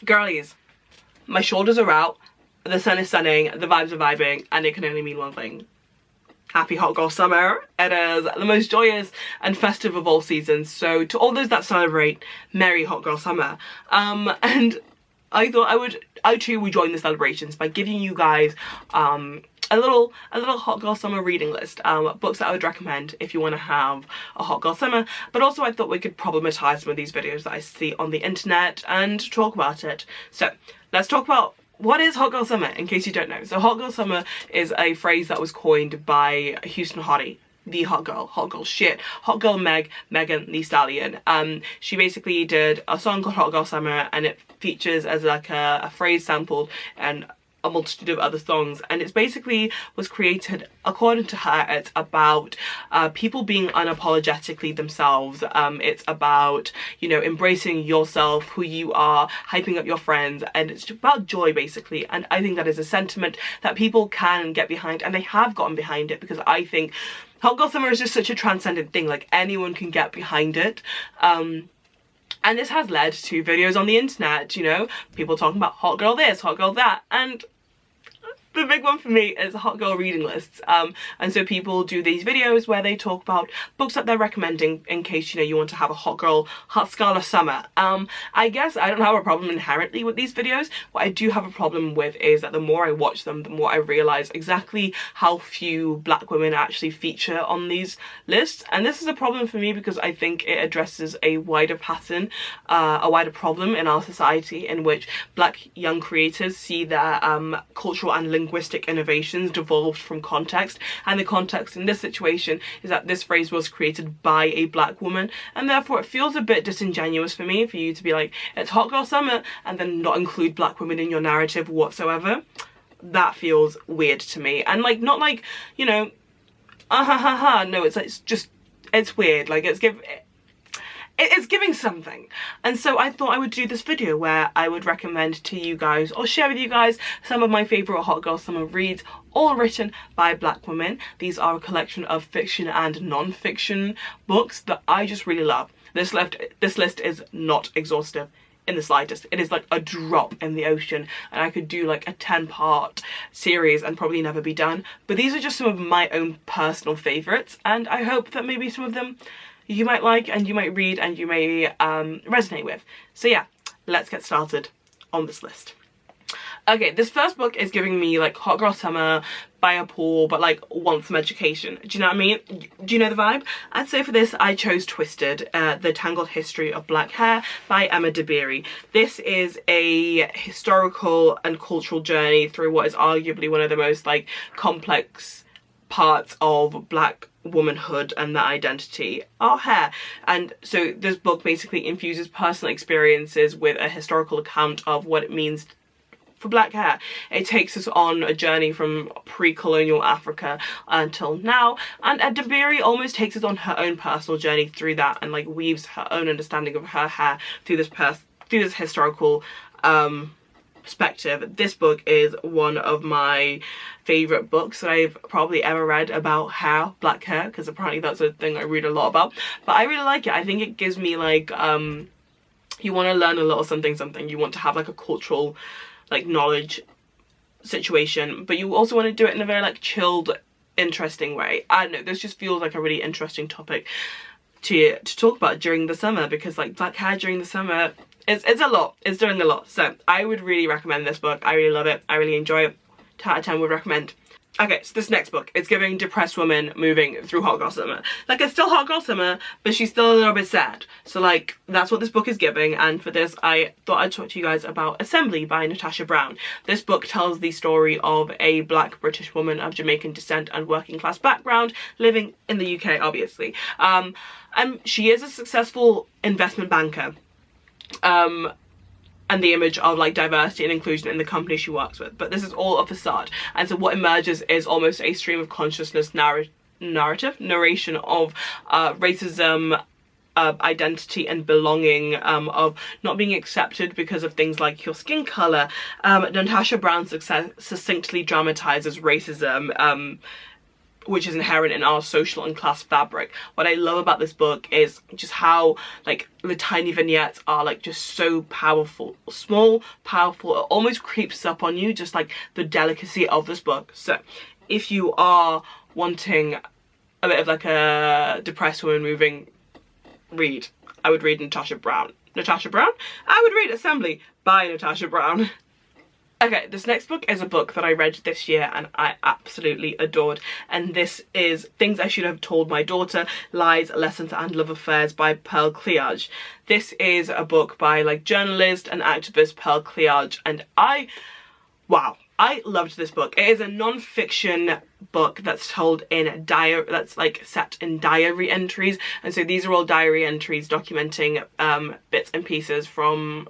girlies, my shoulders are out, the sun is sunning, the vibes are vibing, and it can only mean one thing. Happy hot girl summer. It is the most joyous and festive of all seasons, so to all those that celebrate, merry hot girl summer. And I thought I too would join the celebrations by giving you guys a little hot girl summer reading list, books that I would recommend if you want to have a hot girl summer. But also I thought we could problematize some of these videos that I see on the internet and talk about it. So let's talk about what is hot girl summer, in case you don't know. So hot girl summer is a phrase that was coined by Houston Hottie, the hot girl shit, hot girl Megan Thee Stallion. She basically did a song called Hot Girl Summer, and it features as like a phrase sampled and a multitude of other songs, and it's basically was created, according to her, it's about people being unapologetically themselves. It's about, you know, embracing yourself, who you are, hyping up your friends, and it's about joy basically. And I think that is a sentiment that people can get behind, and they have gotten behind it, because I think hot girl summer is just such a transcendent thing, like anyone can get behind it. And this has led to videos on the internet, you know, people talking about hot girl this, hot girl that, and the big one for me is hot girl reading lists. And so people do these videos where they talk about books that they're recommending in case, you know, you want to have a hot girl, hot scholar summer. I guess I don't have a problem inherently with these videos. What I do have a problem with is that the more I watch them, the more I realize exactly how few black women actually feature on these lists. And this is a problem for me because I think it addresses a wider pattern, a wider problem in our society, in which black young creators see their cultural and linguistic innovations devolved from context, and the context in this situation is that this phrase was created by a black woman, and therefore it feels a bit disingenuous for me for you to be like, it's hot girl summer, and then not include black women in your narrative whatsoever. That feels weird to me, and like, not like, you know, no, it's like, it's weird, like it's giving something. And so I thought I would do this video where I would recommend to you guys, or share with you guys, some of my favourite hot girl summer reads, all written by black women. These are a collection of fiction and non-fiction books that I just really love. This list is not exhaustive in the slightest. It is like a drop in the ocean, and I could do like a 10-part series and probably never be done. But these are just some of my own personal favourites, and I hope that maybe some of them you might like, and you might read, and you may resonate with. So yeah, let's get started on this list. Okay, this first book is giving me like hot girl summer by a pool, but like want some education. Do you know what I mean? Do you know the vibe? I'd say for this I chose Twisted, The Tangled History of Black Hair by Emma Dabiri. This is a historical and cultural journey through what is arguably one of the most like complex parts of black womanhood and that identity, our hair. And so this book basically infuses personal experiences with a historical account of what it means for black hair. It takes us on a journey from pre-colonial Africa until now, and Dabiri almost takes us on her own personal journey through that, and like weaves her own understanding of her hair through this historical perspective. This book is one of my favourite books that I've probably ever read about hair, black hair, because apparently that's a thing I read a lot about. But I really like it. I think it gives me like, you want to learn a little something, you want to have like a cultural like knowledge situation, but you also want to do it in a very like chilled, interesting way. I don't know, this just feels like a really interesting topic to talk about during the summer, because like black hair during the summer, it's a lot, it's doing a lot. So I would really recommend this book. I really love it, I really enjoy it. 10 out of 10 would recommend. Okay, so this next book, it's giving depressed woman moving through hot girl summer. Like, it's still hot girl summer, but she's still a little bit sad. So like, that's what this book is giving. And for this, I thought I'd talk to you guys about Assembly by Natasha Brown. This book tells the story of a black British woman of Jamaican descent and working class background living in the UK, obviously. And she is a successful investment banker. And the image of like diversity and inclusion in the company she works with, but this is all a facade. And so what emerges is almost a stream of consciousness narration of racism, identity and belonging, of not being accepted because of things like your skin color. Natasha Brown succinctly dramatizes racism which is inherent in our social and class fabric. What I love about this book is just how like the tiny vignettes are like just so powerful, small, powerful. It almost creeps up on you, just like the delicacy of this book. So if you are wanting a bit of like a depressed woman moving read, I would read Natasha Brown. I would read Assembly by Natasha Brown. Okay, this next book is a book that I read this year and I absolutely adored, and this is Things I Should Have Told My Daughter, Lies, Lessons and Love Affairs by Pearl Cleage. This is a book by like journalist and activist Pearl Cleage, and wow, I loved this book. It is a non-fiction book that's told in that's like set in diary entries, and so these are all diary entries documenting bits and pieces from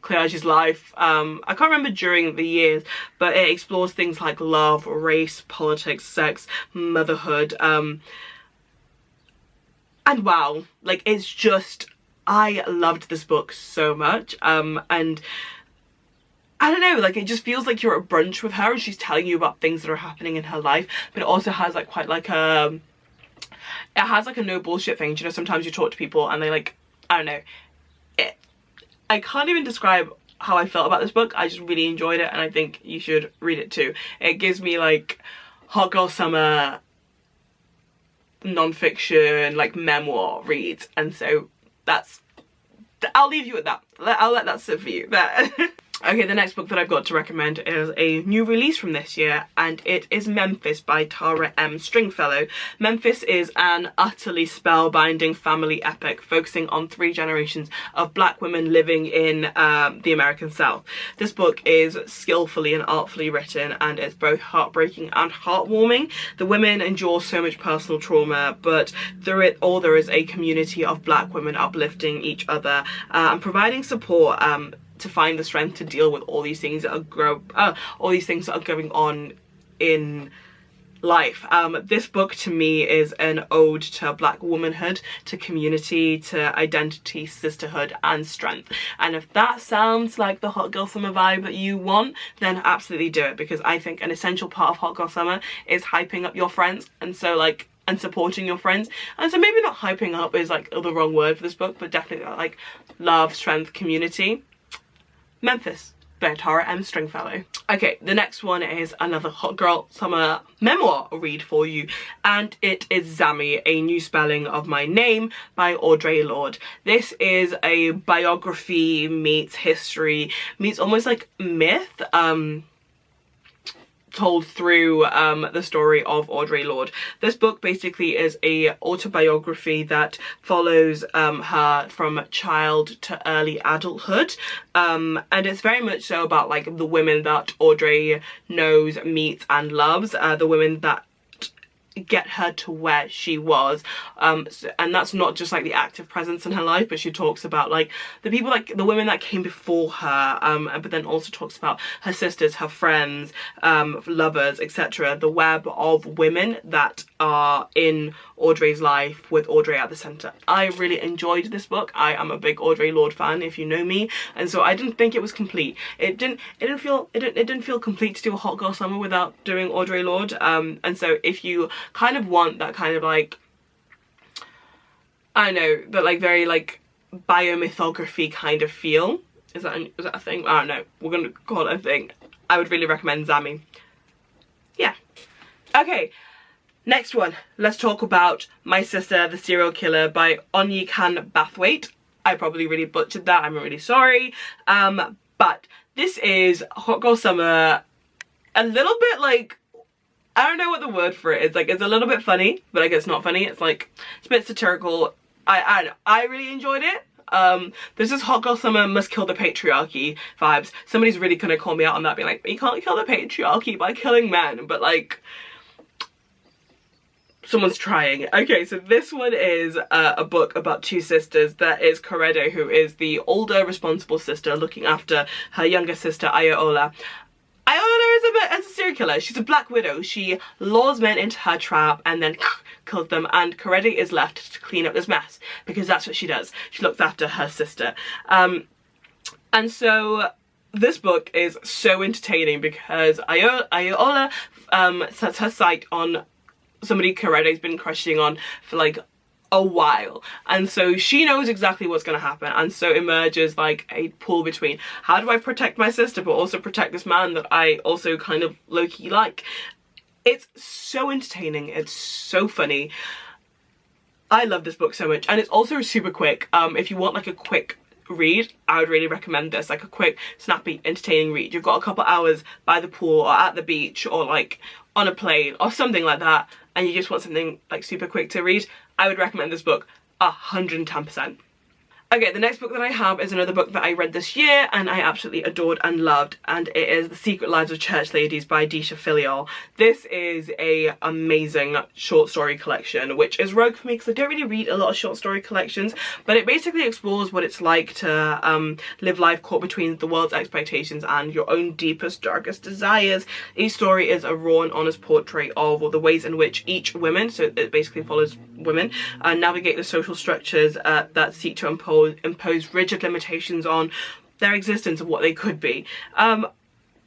Cleage's life. I can't remember during the years, but it explores things like love, race, politics, sex, motherhood, and wow, like it's just, I loved this book so much, and I don't know, like it just feels like you're at brunch with her and she's telling you about things that are happening in her life, but it also has like quite like a, it has like a no bullshit thing. Do you know, sometimes you talk to people and they like, I don't know, I can't even describe how I felt about this book. I just really enjoyed it and I think you should read it too. It gives me like hot girl summer non-fiction like memoir reads, and so that's, I'll leave you at that. I'll let that sit for you. Okay, the next book that I've got to recommend is a new release from this year, and it is Memphis by Tara M. Stringfellow. Memphis is an utterly spellbinding family epic focusing on 3 generations of black women living in the American South. This book is skillfully and artfully written, and it's both heartbreaking and heartwarming. The women endure so much personal trauma, but through it all there is a community of black women uplifting each other and providing support to find the strength to deal with all these things that are going on in life. This book to me is an ode to black womanhood, to community, to identity, sisterhood and strength. And if that sounds like the hot girl summer vibe that you want, then absolutely do it, because I think an essential part of hot girl summer is hyping up your friends, and so like, and supporting your friends. And so maybe not hyping up is like the wrong word for this book, but definitely like love, strength, community. Memphis by Tara M. Stringfellow. Okay, the next one is another hot girl summer memoir read for you, and it is Zami, A New Spelling of My Name by Audre Lorde. This is a biography meets history meets almost like myth, told through the story of Audre Lorde. This book basically is a autobiography that follows her from child to early adulthood, and it's very much so about like the women that Audre knows, meets and loves, the women that get her to where she was, and that's not just like the active presence in her life, but she talks about like the people, like the women that came before her, but then also talks about her sisters, her friends, lovers, etc. The web of women that are in Audre's life with Audre at the center. I really enjoyed this book. I am a big Audre Lorde fan, if you know me, and so I didn't think it was complete. It didn't feel complete to do a hot girl summer without doing Audre Lorde, and so if you kind of want that kind of like, I don't know, but like very like biomythography kind of feel, is that a thing? I don't know, we're gonna call it a thing. I would really recommend Zami. Yeah. Okay, next one, let's talk about My Sister the Serial Killer by Onyikan Bathwaite. I probably really butchered that, I'm really sorry, but this is hot girl summer, a little bit like, I don't know what the word for it is, like it's a little bit funny, but like it's not funny, it's like, it's a bit satirical. I don't know, I really enjoyed it. There's this hot girl summer must kill the patriarchy vibes. Somebody's really gonna call me out on that, being like, you can't kill the patriarchy by killing men, but like, someone's trying. Okay, so this one is a book about 2 sisters. There is Corredo, who is the older responsible sister looking after her younger sister Ayola. Ayola is a serial killer. She's a black widow. She lures men into her trap and then kills them, and Corredo is left to clean up this mess, because that's what she does. She looks after her sister. And so this book is so entertaining because Ayola sets her sight on somebody Korede's been crushing on for like a while, and so she knows exactly what's going to happen, and so emerges like a pull between how do I protect my sister but also protect this man that I also kind of low-key like. It's so entertaining, it's so funny. I love this book so much, and it's also super quick. If you want like a quick read, I would really recommend this, like a quick, snappy, entertaining read. You've got a couple hours by the pool or at the beach or like on a plane or something like that, and you just want something like super quick to read, I would recommend this book 110%. Okay, the next book that I have is another book that I read this year and I absolutely adored and loved, and it is The Secret Lives of Church Ladies by Disha Filial. This is a amazing short story collection, which is rogue for me because I don't really read a lot of short story collections, but it basically explores what it's like to live life caught between the world's expectations and your own deepest, darkest desires. Each story is a raw and honest portrait of the ways in which each woman, so it basically follows women, navigate the social structures that seek to impose rigid limitations on their existence and what they could be.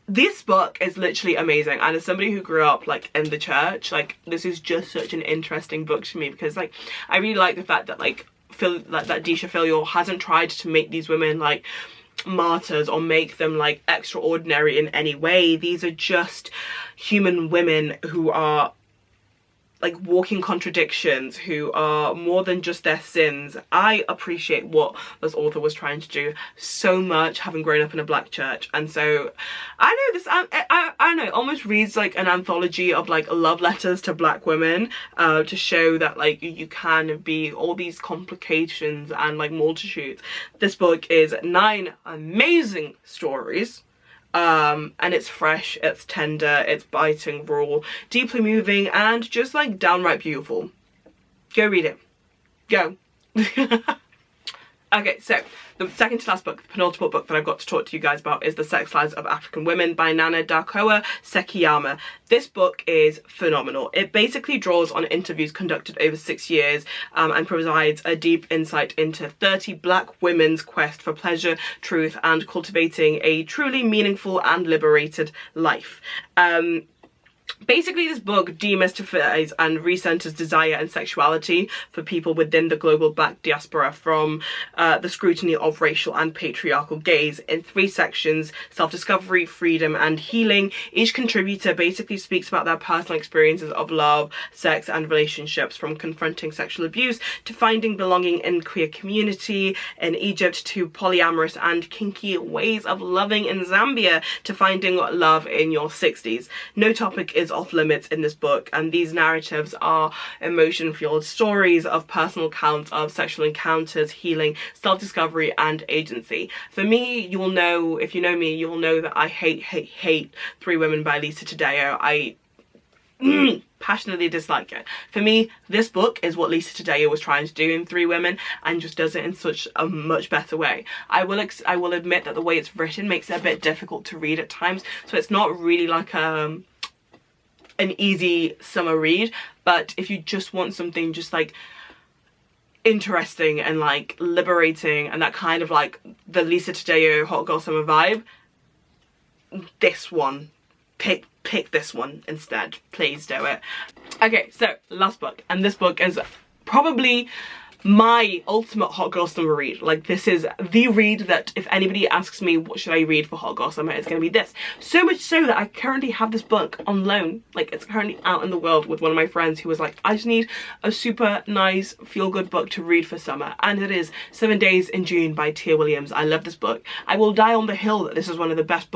This book is literally amazing, and as somebody who grew up like in the church, like this is just such an interesting book to me, because like I really like the fact that like that Disha Filial hasn't tried to make these women like martyrs or make them like extraordinary in any way. These are just human women who are like walking contradictions, who are more than just their sins. I appreciate what this author was trying to do so much, having grown up in a black church, and so I know this, I don't know, it almost reads like an anthology of like love letters to black women, to show that like you can be all these complications and like multitudes. This book is 9 amazing stories. And it's fresh, it's tender, it's biting, raw, deeply moving, and just like downright beautiful. Go read it. Go. Okay, so the second to last book, the penultimate book that I've got to talk to you guys about, is The Sex Lives of African Women by Nana Dakoa Sekiyama. This book is phenomenal. It basically draws on interviews conducted over 6 years and provides a deep insight into 30 black women's quest for pleasure, truth, and cultivating a truly meaningful and liberated life. Basically, this book demystifies and recenters desire and sexuality for people within the global black diaspora from the scrutiny of racial and patriarchal gaze in 3 sections: self-discovery, freedom, and healing. Each contributor basically speaks about their personal experiences of love, sex, and relationships, from confronting sexual abuse to finding belonging in queer community in Egypt, to polyamorous and kinky ways of loving in Zambia, to finding love in your 60s. No topic is off limits in this book, and these narratives are emotion-fueled stories of personal accounts of sexual encounters, healing, self-discovery, and agency. For me, you will know, if you know me, you will know that I hate 3 Women by Lisa Taddeo. I passionately dislike it. For me, this book is what Lisa Taddeo was trying to do in 3 Women, and just does it in such a much better way. I will admit that the way it's written makes it a bit difficult to read at times, so it's not really like an easy summer read, but if you just want something just like interesting and like liberating and that kind of like the Lisa Taddeo hot girl summer vibe, this one, pick this one instead, please do it. Okay, so last book, and this book is probably my ultimate hot girl summer read. Like, this is the read that if anybody asks me what should I read for hot girl summer, it's gonna be this. So much so that I currently have this book on loan. Like, it's currently out in the world with one of my friends who was like, I just need a super nice feel-good book to read for summer, and it is 7 Days in June by Tia Williams. I love this book. I will die on the hill that this is one of the best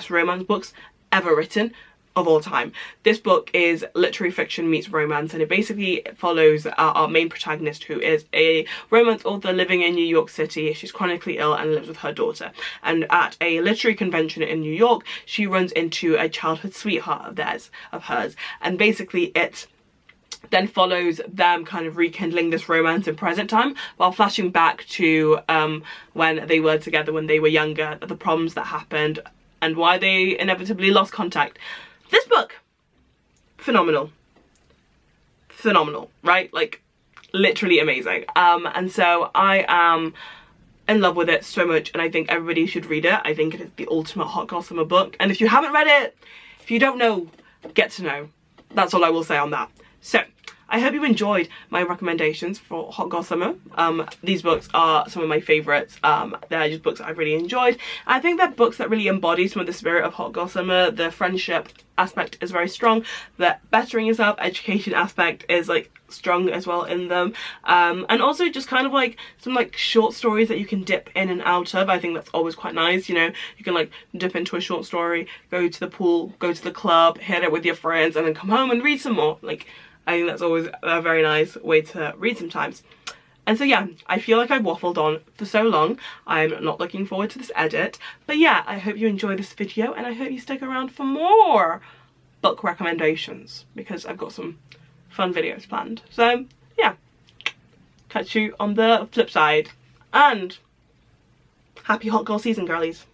romance books ever written of all time. This book is literary fiction meets romance, and it basically follows our main protagonist, who is a romance author living in New York City. She's chronically ill and lives with her daughter, and at a literary convention in New York she runs into a childhood sweetheart of hers, and basically it then follows them kind of rekindling this romance in present time while flashing back to when they were together when they were younger, the problems that happened and why they inevitably lost contact. This book, phenomenal, right? Like, literally amazing. And so I am in love with it so much, and I think everybody should read it. I think it is the ultimate hot girl summer book, and if you haven't read it, if you don't know, get to know. That's all I will say on that. So I hope you enjoyed my recommendations for Hot Girl Summer. These books are some of my favourites. They're just books I've really enjoyed. I think they're books that really embody some of the spirit of Hot Girl Summer. The friendship aspect is very strong. The bettering yourself education aspect is like strong as well in them. And also just kind of like some like short stories that you can dip in and out of. I think that's always quite nice, you know. You can like dip into a short story, go to the pool, go to the club, hit it with your friends, and then come home and read some more. Like, I think that's always a very nice way to read sometimes. And so yeah, I feel like I waffled on for so long. I'm not looking forward to this edit. But yeah, I hope you enjoy this video, and I hope you stick around for more book recommendations, because I've got some fun videos planned. So yeah, catch you on the flip side, and happy Hot Girl season, girlies.